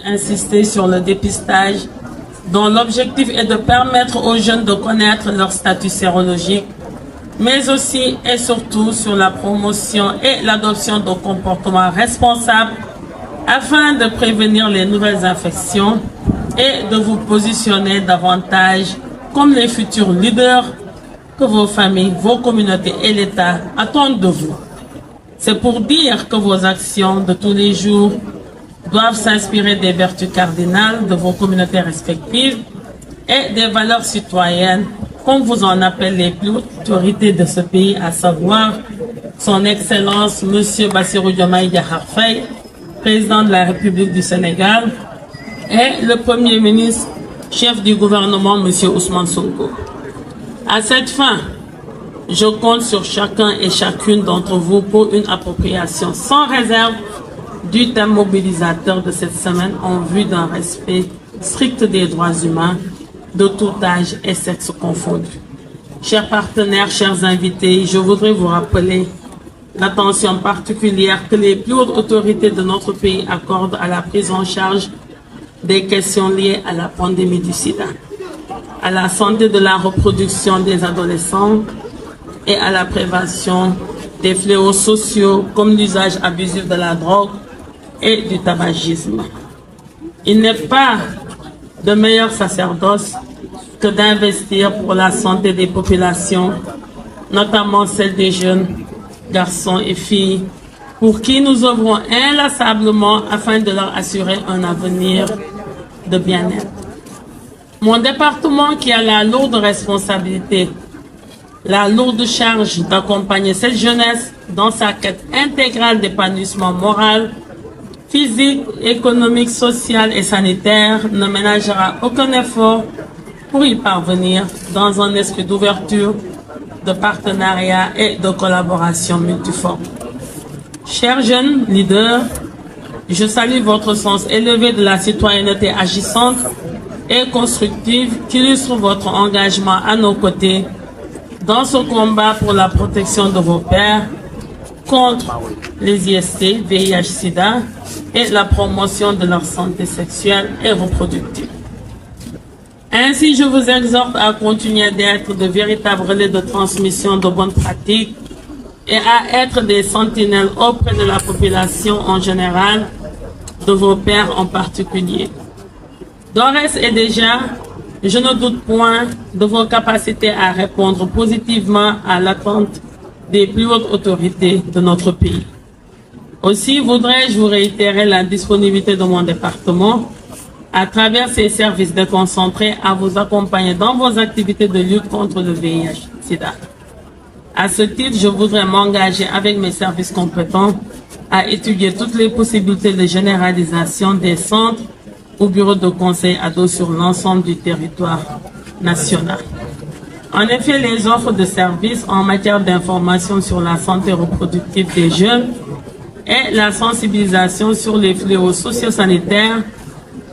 insister sur le dépistage dont l'objectif est de permettre aux jeunes de connaître leur statut sérologique, mais aussi et surtout sur la promotion et l'adoption de comportements responsables afin de prévenir les nouvelles infections et de vous positionner davantage comme les futurs leaders que vos familles, vos communautés et l'État attendent de vous. C'est pour dire que vos actions de tous les jours doivent s'inspirer des vertus cardinales de vos communautés respectives et des valeurs citoyennes, comme vous en appelez les plus hautes autorités de ce pays, à savoir son Excellence M. Bassirou Diomaye Diakhar Faye, président de la République du Sénégal, et le Premier ministre, chef du gouvernement, M. Ousmane Sonko. À cette fin, je compte sur chacun et chacune d'entre vous pour une appropriation sans réserve du thème mobilisateur de cette semaine en vue d'un respect strict des droits humains de tout âge et sexe confondus. Chers partenaires, chers invités, je voudrais vous rappeler l'attention particulière que les plus hautes autorités de notre pays accordent à la prise en charge des questions liées à la pandémie du sida, à la santé de la reproduction des adolescents et à la prévention des fléaux sociaux comme l'usage abusif de la drogue et du tabagisme. Il n'est pas de meilleur sacerdoce que d'investir pour la santé des populations, notamment celle des jeunes garçons et filles, pour qui nous œuvrons inlassablement afin de leur assurer un avenir de bien-être. Mon département, qui a la lourde responsabilité, la lourde charge d'accompagner cette jeunesse dans sa quête intégrale d'épanouissement moral, physique, économique, social et sanitaire, ne ménagera aucun effort pour y parvenir dans un esprit d'ouverture, de partenariat et de collaboration multiforme. Chers jeunes leaders, je salue votre sens élevé de la citoyenneté agissante et constructive qui illustre votre engagement à nos côtés dans ce combat pour la protection de vos pairs contre les IST, VIH-Sida et la promotion de leur santé sexuelle et reproductive. Ainsi, je vous exhorte à continuer d'être de véritables relais de transmission de bonnes pratiques et à être des sentinelles auprès de la population en général, de vos pairs en particulier. D'ores et déjà, je ne doute point de vos capacités à répondre positivement à l'attente des plus hautes autorités de notre pays. Aussi voudrais-je vous réitérer la disponibilité de mon département à travers ses services déconcentrés à vous accompagner dans vos activités de lutte contre le VIH-Sida. À ce titre, je voudrais m'engager avec mes services compétents à étudier toutes les possibilités de généralisation des centres ou bureaux de conseil à dos sur l'ensemble du territoire national. En effet, les offres de services en matière d'information sur la santé reproductive des jeunes et la sensibilisation sur les fléaux socio-sanitaires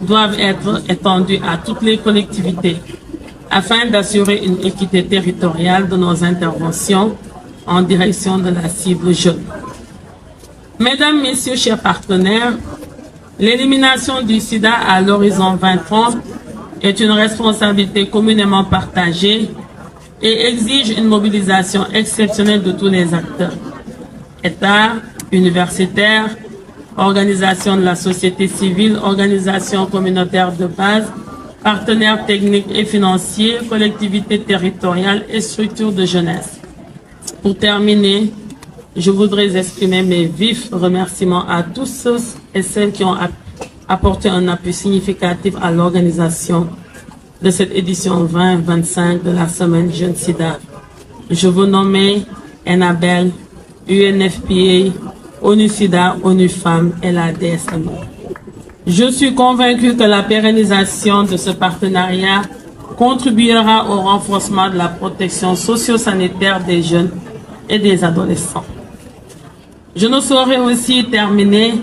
doivent être étendues à toutes les collectivités afin d'assurer une équité territoriale de nos interventions en direction de la cible jeune. Mesdames, Messieurs, chers partenaires, l'élimination du sida à l'horizon 2030 est une responsabilité communément partagée et exige une mobilisation exceptionnelle de tous les acteurs. États, universitaires, organisations de la société civile, organisations communautaires de base, partenaires techniques et financiers, collectivités territoriales et structures de jeunesse. Pour terminer, je voudrais exprimer mes vifs remerciements à tous ceux et celles qui ont apporté un appui significatif à l'organisation de cette édition 2025 de la Semaine Jeune Sida. Je vous nomme Enabel, UNFPA, ONU-SIDA, ONU-Femmes et la DSMO. Je suis convaincu que la pérennisation de ce partenariat contribuera au renforcement de la protection socio-sanitaire des jeunes et des adolescents. Je ne saurais aussi terminer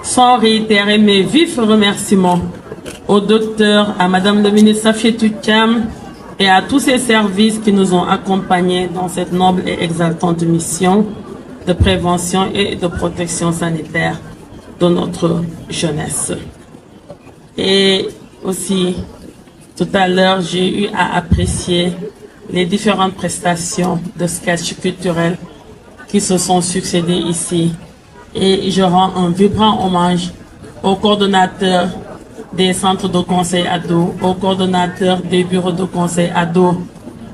sans réitérer mes vifs remerciements au docteur, à Madame le ministre Safietou Thiam et à tous ces services qui nous ont accompagnés dans cette noble et exaltante mission de prévention et de protection sanitaire de notre jeunesse. Et aussi, tout à l'heure, j'ai eu à apprécier les différentes prestations de sketch culturel qui se sont succédées ici. Et je rends un vibrant hommage aux coordonnateurs des centres de conseil ados, aux coordonnateurs des bureaux de conseil ados.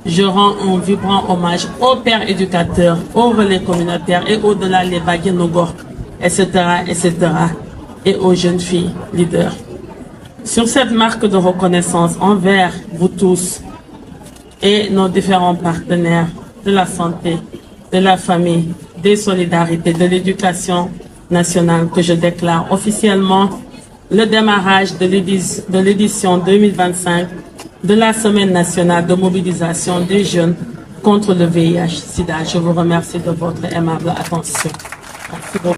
Je rends un vibrant hommage aux pères éducateurs, aux relais communautaires et au-delà les Baguenogor, etc., etc., et aux jeunes filles leaders. Sur cette marque de reconnaissance envers vous tous et nos différents partenaires de la santé, de la famille, des solidarités, de l'éducation nationale, que je déclare officiellement le démarrage de l'édition 2025 de la Semaine nationale de mobilisation des jeunes contre le VIH-Sida. Je vous remercie de votre aimable attention. Merci beaucoup.